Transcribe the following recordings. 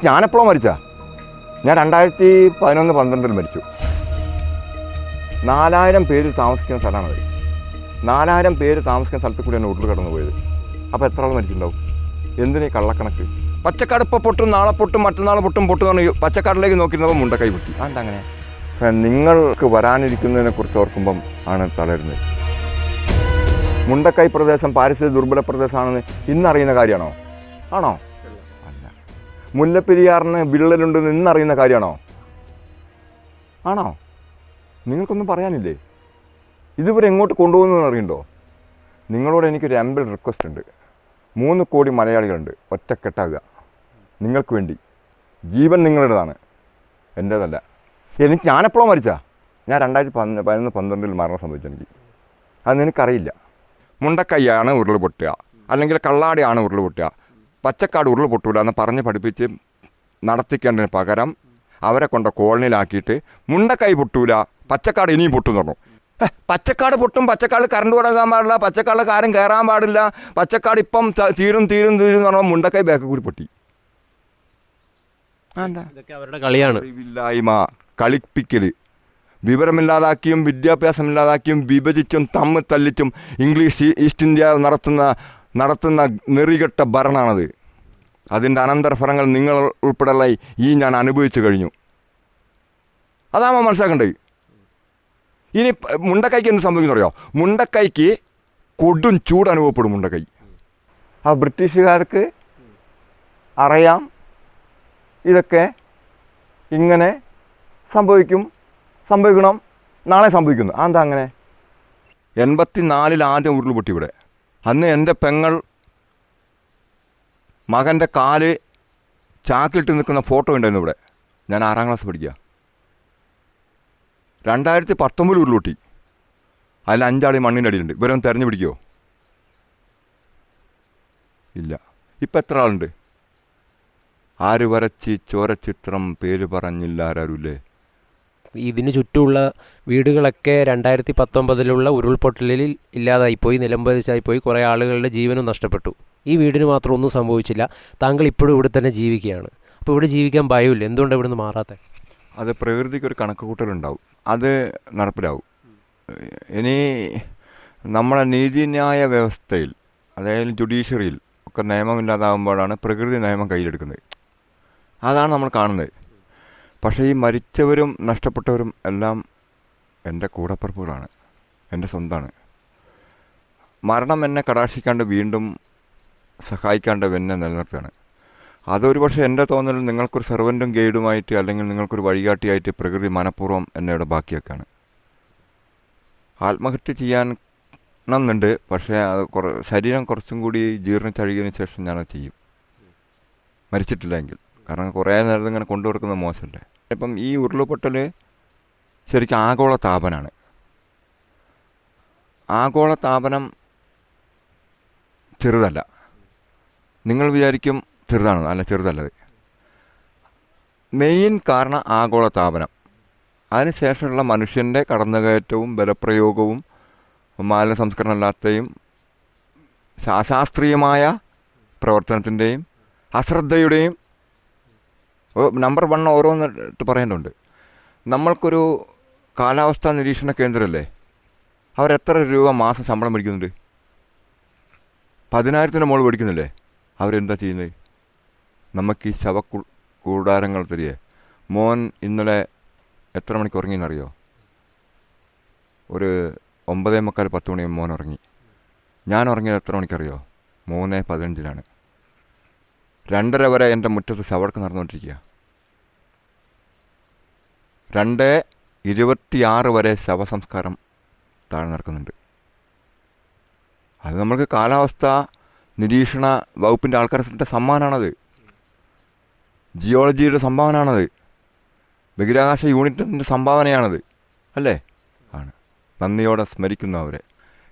ഞാനെപ്പോഴോ മരിച്ചാ? ഞാൻ 2011-12 മരിച്ചു. 4000 പേര് താമസിക്കുന്ന സ്ഥലമാണത്. 4000 പേര് താമസിക്കുന്ന സ്ഥലത്ത് കൂടിയാണ് ഉരുൾ കടന്നു പോയത്. അപ്പോൾ എത്ര ആൾ മരിച്ചിട്ടുണ്ടാവും? എന്തിനീ കള്ളക്കണക്ക്? പച്ചക്കാട് ഇപ്പോൾ പൊട്ടും, നാളെ പൊട്ടും, മറ്റന്നാൾ പൊട്ടും എന്ന് പറഞ്ഞ് പച്ചക്കാടിലേക്ക് നോക്കിയിരുന്നപ്പോൾ മുണ്ടക്കൈ പൊട്ടി. അതെന്താ അങ്ങനെ? നിങ്ങൾക്ക് വരാനിരിക്കുന്നതിനെ കുറിച്ച് ഓർക്കുമ്പം ആണ് തളരുന്നത്. മുണ്ടക്കൈ പ്രദേശം പാരിസ്ഥിതിക ദുർബല പ്രദേശമാണെന്ന് ഇന്നറിയുന്ന കാര്യമാണോ? ആണോ? അല്ല. മുല്ലപ്പെരിയാറിന് വിള്ളലുണ്ടെന്ന് ഇന്നറിയുന്ന കാര്യമാണോ? ആണോ? നിങ്ങൾക്കൊന്നും പറയാനില്ലേ? ഇതുവരെ എങ്ങോട്ട് കൊണ്ടുപോകുന്നതെന്ന് അറിയണ്ടോ? നിങ്ങളോട് എനിക്കൊരു അമ്പിൾ റിക്വസ്റ്റ് ഉണ്ട്. 3 കോടി മലയാളികളുണ്ട്. ഒറ്റക്കെട്ടാകുക. നിങ്ങൾക്ക് വേണ്ടി. ജീവൻ നിങ്ങളുടേതാണ്, എൻ്റേതല്ല. ഞാനെപ്പോഴോ മരിച്ചാ? ഞാൻ 2011-12 മരണം സംഭവിച്ചു എനിക്ക്. അത് നിനക്കറിയില്ല. മുണ്ടക്കൈയാണ് ഉരുൾ പൊട്ടുക, അല്ലെങ്കിൽ കള്ളാടിയാണ് ഉരുൾ പൊട്ടുക, പച്ചക്കാട് ഉരുൾ പൊട്ടൂല എന്ന് പറഞ്ഞ് പഠിപ്പിച്ച് നടത്തിക്കേണ്ടതിന് പകരം അവരെ കൊണ്ട് കോളനിയിലാക്കിയിട്ട് മുണ്ടക്കൈ പൊട്ടൂല, പച്ചക്കാട് ഇനിയും പൊട്ടും എന്ന് പറഞ്ഞു. പച്ചക്കാട് പൊട്ടും, പച്ചക്കാട് കറണ്ട് കൊടുക്കാൻ പാടില്ല, പച്ചക്കാട് കാര്യം കയറാൻ പാടില്ല, പച്ചക്കാട് ഇപ്പം തീരും എന്ന് പറഞ്ഞാൽ മുണ്ടക്കൈ ബാക്ക് കൂടി പൊട്ടി. ഇതൊക്കെ അവരുടെ കളിയാണ്. അറിവില്ലായ്മ, കളിപ്പിക്കൽ, വിവരമില്ലാതാക്കിയും വിദ്യാഭ്യാസമില്ലാതാക്കിയും വിഭജിച്ചും തമ്മിൽ തല്ലിച്ചും ഇംഗ്ലീഷ് ഈസ്റ്റ് ഇന്ത്യ നടത്തുന്ന നെറികെട്ട ഭരണമാണത്. അതിൻ്റെ അനന്തരഫലങ്ങൾ നിങ്ങൾ ഉൾപ്പെടെയുള്ള ഞാൻ അനുഭവിച്ചു കഴിഞ്ഞു. അതാകുമ്പോൾ മനസ്സിലാക്കണ്ടേ. ഇനി മുണ്ടക്കൈക്ക് എന്ത് സംഭവിക്കുന്നു അറിയോ? മുണ്ടക്കൈക്ക് കൊടും ചൂട് അനുഭവപ്പെടും. മുണ്ടക്കൈ ആ ബ്രിട്ടീഷുകാർക്ക് അറിയാം ഇതൊക്കെ ഇങ്ങനെ സംഭവിക്കണം, നാളെ സംഭവിക്കുന്നു. അതെന്താ അങ്ങനെ? 84 ആദ്യം ഉരുൾ പൊട്ടി ഇവിടെ. അന്ന് എൻ്റെ പെങ്ങൾ മകൻ്റെ കാല് ചാക്കിലിട്ട് നിൽക്കുന്ന ഫോട്ടോ ഉണ്ടായിരുന്നു ഇവിടെ. ഞാൻ 6ാം ക്ലാസ് പഠിക്കുക. 2019 ഉരുൾ പൊട്ടി. അതിൽ 5 ആൾ മണ്ണിൻ്റെ അടിയിലുണ്ട്. ഇവരൊന്നും തെരഞ്ഞു പിടിക്കുമോ? ഇല്ല. ഇപ്പം എത്ര ആളുണ്ട്? ആര് വരച്ച് ചോരച്ചിത്രം പേര് പറഞ്ഞില്ല ആരാരുല്ലേ? ഇതിന് ചുറ്റുമുള്ള വീടുകളൊക്കെ 2019 ഉരുൾപൊട്ടലിൽ ഇല്ലാതായിപ്പോയി, നിലംപതിച്ചായിപ്പോയി. കുറേ ആളുകളുടെ ജീവനും നഷ്ടപ്പെട്ടു. ഈ വീടിന് മാത്രം ഒന്നും സംഭവിച്ചില്ല. താങ്കൾ ഇപ്പോഴും ഇവിടെ തന്നെ ജീവിക്കുകയാണ്. അപ്പോൾ ഇവിടെ ജീവിക്കാൻ ഭയമില്ല. എന്തുകൊണ്ടാണ് ഇവിടുന്ന് മാറാത്തത്? അത് പ്രകൃതിക്കൊരു കണക്ക് കൂട്ടലുണ്ടാവും, അത് നടപ്പിലാവും. ഇനി നമ്മളെ നീതിന്യായ വ്യവസ്ഥയിൽ, അതായത് ജുഡീഷ്യറിയിൽ ഒക്കെ നിയമമില്ലാതാകുമ്പോഴാണ് പ്രകൃതി നിയമം കയ്യിലെടുക്കുന്നത്. അതാണ് നമ്മൾ കാണുന്നത്. പക്ഷേ ഈ മരിച്ചവരും നഷ്ടപ്പെട്ടവരും എല്ലാം എൻ്റെ കൂടപ്പിറപ്പുകളാണ്, എൻ്റെ സ്വന്തമാണ്. മരണം എന്നെ കടാക്ഷിക്കാണ്ട് വീണ്ടും സഹായിക്കാണ്ട് എന്നെ നിലനിർത്തുകയാണ്. അതൊരു പക്ഷേ എൻ്റെ തോന്നൽ നിങ്ങൾക്കൊരു സെർവൻറ്റും ഗൈഡുമായിട്ട്, അല്ലെങ്കിൽ നിങ്ങൾക്കൊരു വഴികാട്ടിയായിട്ട് പ്രകൃതി മനഃപൂർവ്വം എന്നെ ഇവിടെ ബാക്കിയാക്കാണ്. ആത്മഹത്യ ചെയ്യാനുണ്ട്, പക്ഷേ അത് ശരീരം കുറച്ചും കൂടി ജീർണിച്ചഴുകിയതിന് ശേഷം ഞാനത് ചെയ്യും, മരിച്ചിട്ടില്ലെങ്കിൽ. കാരണം കുറേ നേരം ഇങ്ങനെ കൊണ്ടു കൊടുക്കുന്നത് മോശമല്ലേ. ഇപ്പം ഈ ഉരുൾപൊട്ടൽ ശരിക്കും ആഗോള താപനമാണ്. ആഗോള താപനം ചെറുതല്ല. നിങ്ങൾ വിചാരിക്കും ചെറുതാണെന്ന്. അല്ല, ചെറുതല്ലത്. മെയിൻ കാരണം ആഗോള താപനം. അതിനുശേഷമുള്ള മനുഷ്യൻ്റെ കടന്നുകയറ്റവും ബലപ്രയോഗവും മാലിന്യ സംസ്കരണമില്ലാത്തയും അശാസ്ത്രീയമായ പ്രവർത്തനത്തിൻ്റെയും അശ്രദ്ധയുടെയും നമ്പർ 1 ഓരോന്നിട്ട് പറയേണ്ടതുണ്ട്. നമ്മൾക്കൊരു കാലാവസ്ഥാ നിരീക്ഷണ കേന്ദ്രമല്ലേ, അവരെത്ര രൂപ മാസം ശമ്പളം മേടിക്കുന്നുണ്ട്? 10,000-ന് മുകളിൽ മേടിക്കുന്നില്ലേ? അവരെന്താ ചെയ്യുന്നത്? നമുക്ക് ഈ കൂടാരങ്ങൾ തരികയെ. മോൻ ഇന്നലെ എത്ര മണിക്ക് ഉറങ്ങിയെന്നറിയോ? ഒരു 9:45 10 മണി മോൻ ഉറങ്ങി. ഞാൻ ഉറങ്ങിയത് എത്ര മണിക്കറിയോ? 3:15-നാണ്. 2:30 വരെ എൻ്റെ മുറ്റത്ത് ശവടക്ക് നടന്നുകൊണ്ടിരിക്കുക. 2:26 വരെ ശവസംസ്കാരം താഴെ നടക്കുന്നുണ്ട്. അത് നമ്മൾക്ക് കാലാവസ്ഥ നിരീക്ഷണ വകുപ്പിൻ്റെ ആൾക്കാരുടെ സമ്മാനമാണത്. ജിയോളജിയുടെ സംഭാവനയാണത്. ബഹിരാകാശ യൂണിറ്റിൻ്റെ സംഭാവനയാണത്, അല്ലേ? ആണ്. നന്ദിയോടെ സ്മരിക്കുന്നു അവരെ.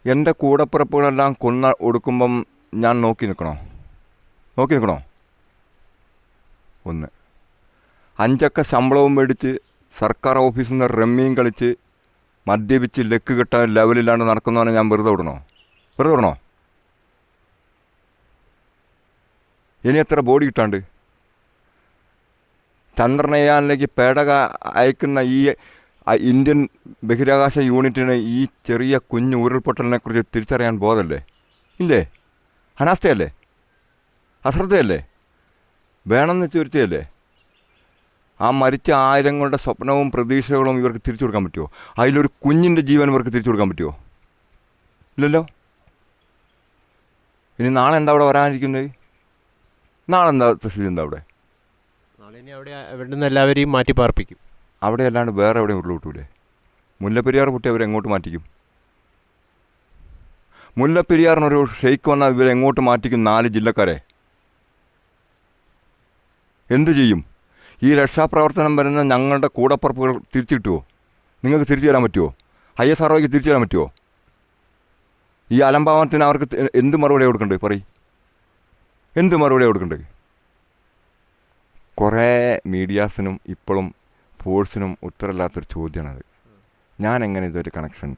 എൻ്റെ കൂടപ്പിറപ്പുകളെല്ലാം കൊന്ന ഒടുക്കുമ്പം ഞാൻ നോക്കി നിൽക്കണോ? 1 5 അക്ക ശമ്പളവും മേടിച്ച് സർക്കാർ ഓഫീസിൽ നിന്ന് റമ്മിയും കളിച്ച് മദ്യപിച്ച് ലക്ക് കിട്ടാൻ ലെവലില്ലാണ്ട് നടക്കുന്നവനെ ഞാൻ വെറുതെ വിടണോ? ഇനി എത്ര ബോഡി കിട്ടാണ്ട്? ചന്ദ്രനയാനിലേക്ക് പേടക അയക്കുന്ന ഈ ഇന്ത്യൻ ബഹിരാകാശ യൂണിറ്റിന് ഈ ചെറിയ കുഞ്ഞ് ഉരുൾപൊട്ടലിനെ കുറിച്ച് തിരിച്ചറിയാൻ ബോധമല്ലേ? ഇല്ലേ? അനാസ്ഥയല്ലേ? അശ്രദ്ധയല്ലേ? വേണമെന്ന് ചുരുത്തിയല്ലേ? ആ മരിച്ച ആയിരങ്ങളുടെ സ്വപ്നവും പ്രതീക്ഷകളും ഇവർക്ക് തിരിച്ചു കൊടുക്കാൻ പറ്റുമോ? അതിലൊരു കുഞ്ഞിൻ്റെ ജീവൻ ഇവർക്ക് തിരിച്ചു കൊടുക്കാൻ പറ്റുമോ? ഇല്ലല്ലോ. ഇനി നാളെ എന്താ അവിടെ വരാനിരിക്കുന്നത്? നാളെ എന്താ സ്ഥിതി? എന്താ അവിടെ? നാളെ ഇനി അവിടെ നിന്ന് എല്ലാവരെയും മാറ്റി പാർപ്പിക്കും. അവിടെ അല്ലാണ്ട് വേറെ എവിടെയും ഉരുളുവിട്ടൂലേ? മുല്ലപ്പെരിയാർ പൊട്ടി അവരെങ്ങോട്ട് മാറ്റിക്കും? മുല്ലപ്പെരിയാറിനൊരു ഷെയ്ക്ക് വന്നാൽ ഇവരെങ്ങോട്ട് മാറ്റിക്കും? 4 ജില്ലക്കാരെ എന്തു ചെയ്യും? ഈ രക്ഷാപ്രവർത്തനം വരുന്ന ഞങ്ങളുടെ കൂടപ്പുറപ്പുകൾ തിരിച്ചു കിട്ടുമോ? നിങ്ങൾക്ക് തിരിച്ചു തരാൻ പറ്റുമോ? ISROയ്ക്ക് തിരിച്ചു തരാൻ പറ്റുമോ? ഈ അലംഭാവത്തിന് അവർക്ക് എന്ത് മറുപടി കൊടുക്കണ്ടേ? പറയും, എന്ത് മറുപടി കൊടുക്കണ്ടേ? കുറേ മീഡിയാസിനും ഇപ്പോഴും ഫോഴ്സിനും ഉത്തരമില്ലാത്തൊരു ചോദ്യമാണത്. ഞാൻ എങ്ങനെ ഇതൊരു കണക്ഷൻ?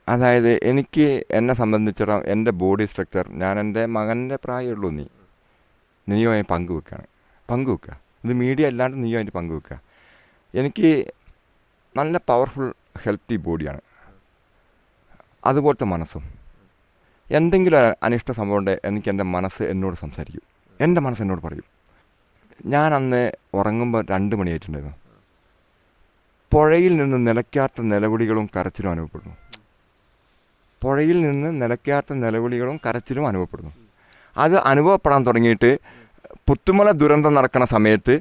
അതായത് എനിക്ക് എന്നെ സംബന്ധിച്ചിടത്തോളം എൻ്റെ ബോഡി സ്ട്രക്ചർ, ഞാൻ എൻ്റെ മകൻ്റെ പ്രായമുള്ളൂ, നീയോ അതിന് പങ്കുവെക്കുക. ഇത് മീഡിയ അല്ലാണ്ട് നീയോ അതിന് പങ്കുവെക്കുക. എനിക്ക് നല്ല പവർഫുൾ ഹെൽത്തി ബോഡിയാണ്, അതുപോലത്തെ മനസ്സും. എന്തെങ്കിലും അനിഷ്ട സംഭവം ഉണ്ടെങ്കിൽ എനിക്ക് എൻ്റെ മനസ്സ് എന്നോട് സംസാരിക്കും, എൻ്റെ മനസ്സ് എന്നോട് പറയും. ഞാൻ അന്ന് ഉറങ്ങുമ്പോൾ 2 മണിയായിട്ടുണ്ടായിരുന്നു. പുഴയിൽ നിന്ന് നിലയ്ക്കാത്ത നിലവിളികളും കരച്ചിലും അനുഭവപ്പെടുന്നു. പുഴയിൽ നിന്ന് നിലയ്ക്കാത്ത നിലവിളികളും കരച്ചിലും അനുഭവപ്പെടുന്നു. അത് അനുഭവപ്പെടാൻ തുടങ്ങിയിട്ട് പുത്തുമല ദുരന്തം നടക്കുന്ന സമയത്ത്,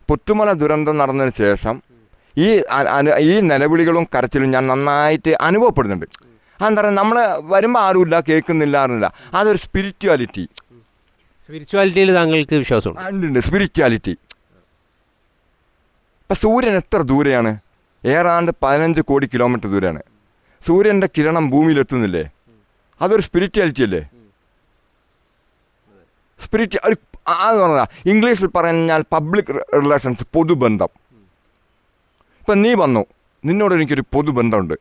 പുത്തുമല ദുരന്തം നടന്നതിന് ശേഷം ഈ നിലവിളികളും കരച്ചിലും ഞാൻ നന്നായിട്ട് അനുഭവപ്പെടുന്നുണ്ട്. അതെന്താ പറയുക, നമ്മൾ വരുമ്പോൾ ആരുമില്ല, കേൾക്കുന്നില്ല, അറിയില്ല. അതൊരു സ്പിരിച്വാലിറ്റിയിൽ താങ്കൾക്ക് വിശ്വാസമുണ്ട്? ഉണ്ട്, സ്പിരിച്വാലിറ്റി. ഇപ്പം സൂര്യൻ എത്ര ദൂരെയാണ്? ഏതാണ്ട് 15 കോടി കിലോമീറ്റർ ദൂരെയാണ്. സൂര്യൻ്റെ കിരണം ഭൂമിയിലെത്തുന്നില്ലേ? അതൊരു സ്പിരിച്വാലിറ്റി അല്ലേ? അത് പറഞ്ഞാൽ ഇംഗ്ലീഷിൽ പറഞ്ഞാൽ പബ്ലിക് റിലേഷൻസ്, പൊതുബന്ധം. ഇപ്പം നീ വന്നു, നിന്നോട് എനിക്കൊരു പൊതുബന്ധമുണ്ട്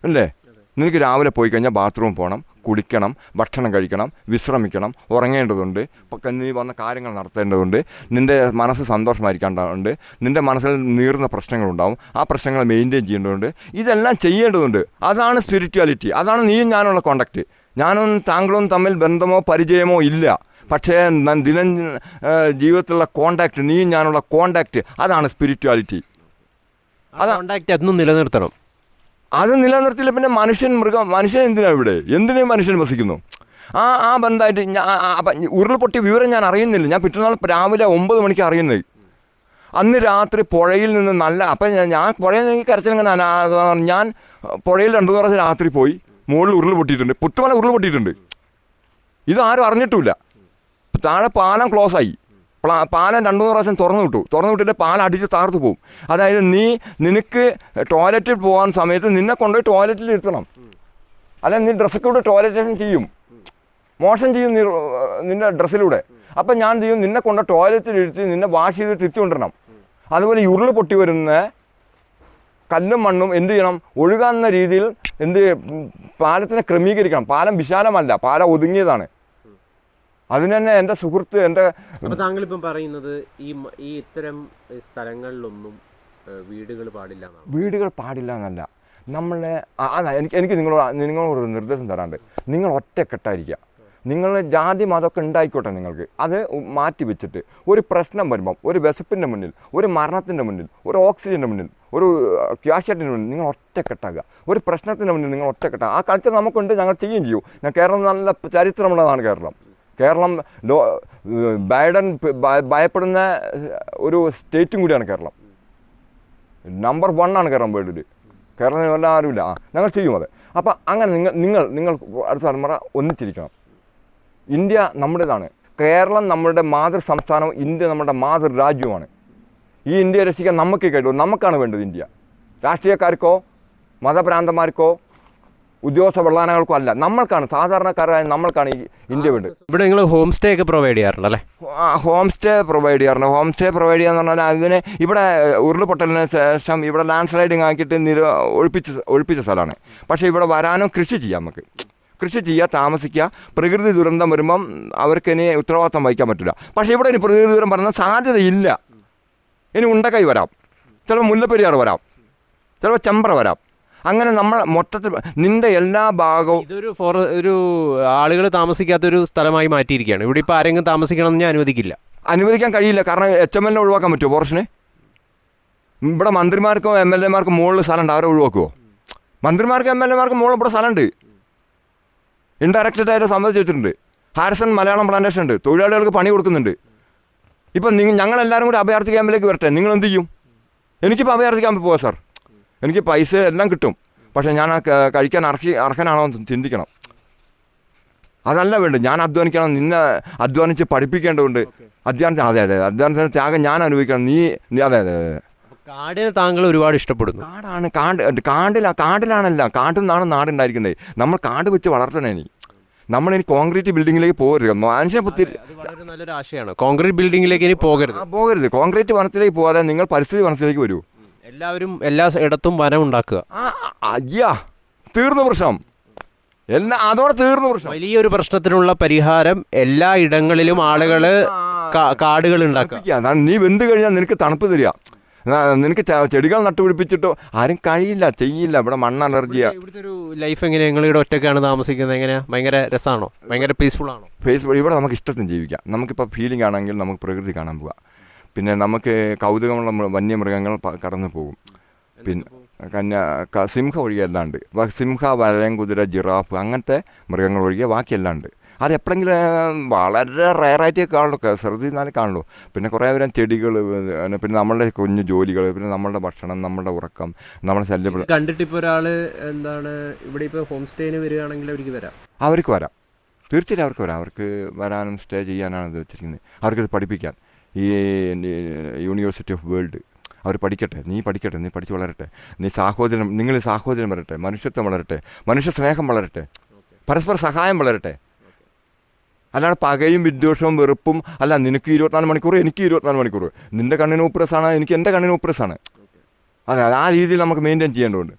അല്ലേ? നിനക്ക് രാവിലെ പോയി കഴിഞ്ഞാൽ ബാത്റൂമിൽ പോകണം, കുടിക്കണം, ഭക്ഷണം കഴിക്കണം, വിശ്രമിക്കണം, ഉറങ്ങേണ്ടതുണ്ട്, നീ വന്ന കാര്യങ്ങൾ നടത്തേണ്ടതുണ്ട്, നിൻ്റെ മനസ്സ് സന്തോഷമായിരിക്കേണ്ടതുണ്ട്, നിൻ്റെ മനസ്സിൽ നീറുന്ന പ്രശ്നങ്ങളുണ്ടാവും, ആ പ്രശ്നങ്ങൾ മെയിൻറ്റെയിൻ ചെയ്യേണ്ടതുണ്ട്, ഇതെല്ലാം ചെയ്യേണ്ടതുണ്ട്. അതാണ് സ്പിരിച്വാലിറ്റി. അതാണ് നീയും ഞാനുള്ള കോണ്ടാക്റ്റ്. ഞാനും താങ്കളും തമ്മിൽ ബന്ധമോ പരിചയമോ ഇല്ല, പക്ഷേ ജീവിതത്തിലുള്ള കോണ്ടാക്റ്റ്, നീയും ഞാനുള്ള കോണ്ടാക്റ്റ്, അതാണ് സ്പിരിച്വാലിറ്റി. കോണ്ടാക്റ്റ് അതൊന്നും നിലനിർത്തണം. അത് നിലനിർത്തില്ല പിന്നെ മനുഷ്യൻ എന്തിനാണ് ഇവിടെ? എന്തിനേയും മനുഷ്യൻ വസിക്കുന്നു. ആ ബന്ധമായിട്ട് ഉരുൾപൊട്ടിയ വിവരം ഞാൻ അറിയുന്നില്ല. ഞാൻ പിറ്റന്നാൾ രാവിലെ 9 മണിക്ക് അറിയുന്നത്. അന്ന് രാത്രി പുഴയിൽ നിന്ന് അപ്പം ഞാൻ പുഴയിൽ എനിക്ക് കരച്ചിലിങ്ങനെ, ഞാൻ പുഴയിൽ 2 പ്രാവശ്യം രാത്രി പോയി. മുകളിൽ ഉരുൾ പൊട്ടിയിട്ടുണ്ട്, പുത്തുമല ഉരുൾ പൊട്ടിയിട്ടുണ്ട്. ഇതാരും അറിഞ്ഞിട്ടില്ല. താഴെ പാലം ക്ലോസ് ആയി. പാലം 2-3 പ്രാവശ്യം തുറന്നു വിട്ടിട്ട് പാലം അടിച്ച് താർത്ത് പോകും. അതായത് നിനക്ക് ടോയ്ലറ്റിൽ പോകാൻ സമയത്ത് നിന്നെ കൊണ്ടുപോയി ടോയ്ലറ്റിൽ ഇരുത്തണം. അല്ല, നീ ഡ്രസ്സൊക്കെ കൂടെ ടോയ്ലറ്റേഷൻ ചെയ്യും, മോശം ചെയ്യും നിൻ്റെ ഡ്രസ്സിലൂടെ. അപ്പം ഞാൻ ചെയ്യും, നിന്നെ കൊണ്ട് ടോയ്ലറ്റിൽ ഇരുത്തി നിന്നെ വാഷ് ചെയ്ത് തിരിച്ചു കൊണ്ടുവരണം. അതുപോലെ ഈ ഉരുൾ പൊട്ടി വരുന്ന കല്ലും മണ്ണും എന്ത് ചെയ്യണം? ഒഴുകാവുന്ന രീതിയിൽ പാലത്തിനെ ക്രമീകരിക്കണം. പാലം വിശാലമല്ല, പാലം ഒതുങ്ങിയതാണ്. അതിന് തന്നെ എൻ്റെ സുഹൃത്ത് അപ്പോൾ താങ്കളിപ്പം പറയുന്നത് ഈ ഇത്തരം സ്ഥലങ്ങളിലൊന്നും വീടുകൾ പാടില്ല എന്നല്ല. നമ്മളെ എനിക്ക് നിങ്ങളോട് നിർദ്ദേശം തരാണ്ട്, നിങ്ങൾ ഒറ്റക്കെട്ടായിരിക്കുക. നിങ്ങൾ ജാതി മതമൊക്കെ ഉണ്ടായിക്കോട്ടെ, നിങ്ങൾക്ക് അത് മാറ്റി വെച്ചിട്ട് ഒരു പ്രശ്നം വരുമ്പം, ഒരു വിശപ്പിൻ്റെ മുന്നിൽ, ഒരു മരണത്തിൻ്റെ മുന്നിൽ, ഒരു ഓക്സിജൻ്റെ മുന്നിൽ, ഒരു ക്യാഷറ്റിൻ്റെ മുന്നിൽ നിങ്ങൾ ഒറ്റക്കെട്ടാക്കുക. ഒരു പ്രശ്നത്തിൻ്റെ മുന്നിൽ നിങ്ങൾ ഒറ്റക്കെട്ടാക്കുക. ആ കൾച്ചർ നമുക്കുണ്ട്, ഞങ്ങൾ ചെയ്യുകയും ചെയ്യും. കേരളം നല്ല ചരിത്രമുള്ളതാണ്. കേരളം ബൈഡൻ ഭയപ്പെടുന്ന ഒരു സ്റ്റേറ്റും കൂടിയാണ് കേരളം. നമ്പർ 1 ആണ് കേരളം വേൾഡിൽ. കേരളത്തിന് വല്ല ആരുമില്ല. ഞങ്ങൾ ചെയ്യും അത്. അപ്പം അങ്ങനെ നിങ്ങൾ അടുത്ത തലമുറ ഒന്നിച്ചിരിക്കണം. ഇന്ത്യ നമ്മുടേതാണ്. കേരളം നമ്മുടെ മാതൃ സംസ്ഥാനവും ഇന്ത്യ നമ്മുടെ മാതൃ രാജ്യവുമാണ്. ഈ ഇന്ത്യയെ രക്ഷിക്കാൻ നമുക്കേ കഴിയുള്ളൂ. നമുക്കാണ് വേണ്ടത് ഇന്ത്യ. രാഷ്ട്രീയക്കാർക്കോ മതഭ്രാന്തന്മാർക്കോ ഉദ്യോഗസ്ഥ വെള്ളാനകൾക്കും അല്ല, നമ്മൾക്കാണ്, സാധാരണക്കാരായ നമ്മൾക്കാണ് ഈ ഇന്ത്യ വേണ്ടത്. ഇവിടെ നിങ്ങൾ ഹോം സ്റ്റേ ഒക്കെ പ്രൊവൈഡ് ചെയ്യാറുണ്ടല്ലേ? ഹോം സ്റ്റേ പ്രൊവൈഡ് ചെയ്യാറുണ്ട്. ഹോം സ്റ്റേ പ്രൊവൈഡ് ചെയ്യാന്ന് പറഞ്ഞാൽ അതിന് ഇവിടെ ഉരുൾപൊട്ടലിന് ശേഷം ഇവിടെ ലാൻഡ് സ്ലൈഡിങ് ആക്കിയിട്ട് ഒഴിപ്പിച്ച സ്ഥലമാണ്. പക്ഷേ ഇവിടെ വരാനും കൃഷി ചെയ്യാം. നമുക്ക് കൃഷി ചെയ്യുക, താമസിക്കുക. പ്രകൃതി ദുരന്തം വരുമ്പം അവർക്ക് ഇനി ഉത്തരവാദിത്തം വഹിക്കാൻ പറ്റില്ല. പക്ഷേ ഇവിടെ ഇനി പ്രകൃതി ദുരന്തം പറയുന്ന സാധ്യതയില്ല. ഇനി ഉണ്ടക്കൈ വരാം, ചിലപ്പോൾ മുല്ലപ്പെരിയാർ വരാം, ചിലപ്പോൾ ചെമ്പ്ര വരാം. അങ്ങനെ നമ്മൾ മൊത്തത്തിൽ നിൻ്റെ എല്ലാ ഭാഗവും ഇതൊരു ഒരു ആളുകൾ താമസിക്കാത്തൊരു സ്ഥലമായി മാറ്റിയിരിക്കുകയാണ്. ഇവിടെ ഇപ്പോൾ ആരെങ്കിലും താമസിക്കണമെന്ന് ഞാൻ അനുവദിക്കാൻ കഴിയില്ല. കാരണം HML ഒഴിവാക്കാൻ പറ്റുമോ ഫോറസ്റ്റിനെ? ഇവിടെ മന്ത്രിമാർക്കും MLA-മാർക്കും മുകളിൽ സ്ഥലമുണ്ട്, അവരെ ഒഴിവാക്കുമോ? മന്ത്രിമാർക്കും MLA-മാർക്കും മുകളിൽ ഇവിടെ സ്ഥലമുണ്ട്, ഇൻഡയറക്റ്റായിട്ട് സമ്മതിച്ച് വെച്ചിട്ടുണ്ട്. ഹാരിസൺ മലയാളം പ്ലാന്റേഷൻ ഉണ്ട്, തൊഴിലാളികൾക്ക് പണി കൊടുക്കുന്നുണ്ട്. ഇപ്പം ഞങ്ങളെല്ലാവരും കൂടി അഭയാർത്ഥി ക്യാമ്പിലേക്ക് വരട്ടെ, നിങ്ങൾ എന്ത് ചെയ്യും? എനിക്കിപ്പോൾ അഭയാർത്ഥി ക്യാമ്പിൽ പോകാം സാർ, എനിക്ക് പൈസ എല്ലാം കിട്ടും. പക്ഷേ ഞാൻ കഴിക്കാൻ അർഹനാണോ എന്ന് ചിന്തിക്കണം. അതല്ല വേണ്ടത്. ഞാൻ അധ്വാനിക്കണം, നിന്നെ അധ്വാനിച്ച് പഠിപ്പിക്കേണ്ടതുണ്ട്. അതെ അധ്വാനിച്ച ത്യാഗം ഞാൻ അനുഭവിക്കണം. നീ അതെ. കാടിനെ താങ്കൾ ഒരുപാട് ഇഷ്ടപ്പെടുന്നു. കാടിലാണല്ല, കാട്ടിൽ നിന്നാണ് നാടുണ്ടായിരിക്കുന്നത്. നമ്മൾ കാട് വെച്ച് വളർത്തണേ. നമ്മളിനി കോൺക്രീറ്റ് ബിൽഡിങ്ങിലേക്ക് പോകരുത്. മനുഷ്യ ബുദ്ധി വളരെ നല്ലൊരു ആശയമാണ്. കോൺക്രീറ്റ് ബിൽഡിങ്ങിലേക്ക് ഇനി പോകരുത്. കോൺക്രീറ്റ് വനത്തിലേക്ക് പോകാതെ നിങ്ങൾ പരിസ്ഥിതി വനത്തിലേക്ക് വരൂ. എല്ലാവരും എല്ലാ ഇടത്തും വനം ഉണ്ടാക്കുക. തീർന്നു പ്രശ്നം. അതോടെ തീർന്നു പ്രശ്നം. വലിയൊരു പ്രശ്നത്തിനുള്ള പരിഹാരം എല്ലാ ഇടങ്ങളിലും ആളുകൾ കാടുകൾ ഉണ്ടാക്കുക. നീ വെന്ത് കഴിഞ്ഞാൽ നിനക്ക് തണുപ്പ് തരിക. നിനക്ക് ചെടികൾ നട്ടുപിടിപ്പിച്ചിട്ടോ ആരും കഴിയില്ല, ചെയ്യില്ല. ഇവിടെ മണ്ണ് അലർജിയാണ്. ഇവിടുത്തെ ഒരു ലൈഫ് എങ്ങനെയാണ്? നിങ്ങളിവിടെ ഒറ്റയ്ക്കാണ് താമസിക്കുന്നത്, എങ്ങനെയാണ്? ഭയങ്കര രസമാണോ? ഭയങ്കര പീസ്ഫുൾ ആണോ? ഇവിടെ നമുക്ക് ഇഷ്ടത്തിന് ജീവിക്കാം. നമുക്കിപ്പോൾ ഫീലിംഗ് ആണെങ്കിൽ നമുക്ക് പ്രകൃതി കാണാൻ പോകാം. പിന്നെ നമുക്ക് കൗതുകമുള്ള വന്യമൃഗങ്ങൾ കടന്നു പോകും. പിന്നെ സിംഹ ഒഴികെല്ലാണ്ട്, സിംഹ, വരയൻ, കുതിര, ജിറാഫ് അങ്ങനത്തെ മൃഗങ്ങൾ ഒഴികെ ബാക്കിയെല്ലാം ഉണ്ട്. അതെപ്പോഴെങ്കിലും വളരെ റയറായിട്ടേ കാണുള്ളൂ, ശ്രദ്ധിച്ചാലേ കാണുള്ളൂ. പിന്നെ കുറേ പേരും ചെടികൾ, പിന്നെ നമ്മളുടെ കുഞ്ഞു ജോലികൾ, പിന്നെ നമ്മളുടെ ഭക്ഷണം, നമ്മളുടെ ഉറക്കം, നമ്മുടെ ശല്യപ്പെടും. കണ്ടിട്ട് ഇപ്പോൾ ഒരാൾ ഇവിടെ ഇപ്പോൾ ഹോം സ്റ്റേന് വരികയാണെങ്കിൽ അവർക്ക് വരാം. തീർച്ചയായിട്ടും അവർക്ക് വരാം. അവർക്ക് വരാനും സ്റ്റേ ചെയ്യാനാണ് ഇത് വെച്ചിരിക്കുന്നത്. അവർക്കിത് പഠിപ്പിക്കാൻ ഈ യൂണിവേഴ്സിറ്റി ഓഫ് വേൾഡ് അവർ പഠിക്കട്ടെ. നീ പഠിച്ച് വളരട്ടെ. നിങ്ങൾ സാഹോദര്യം വളരട്ടെ, മനുഷ്യത്വം വളരട്ടെ, മനുഷ്യ സ്നേഹം വളരട്ടെ, പരസ്പര സഹായം വളരട്ടെ. അല്ലാതെ പകയും വിദ്വേഷവും വെറുപ്പും അല്ല. നിനക്ക് 24 മണിക്കൂർ, എനിക്ക് 24 മണിക്കൂർ. നിൻ്റെ കണ്ണിന് ഉപ്രസാണ്, എനിക്ക് എൻ്റെ കണ്ണിന് ഉപ്രസാണ്. അതെ, ആ രീതിയിൽ നമുക്ക് മെയിൻറ്റെയിൻ ചെയ്യേണ്ടതുണ്ട്.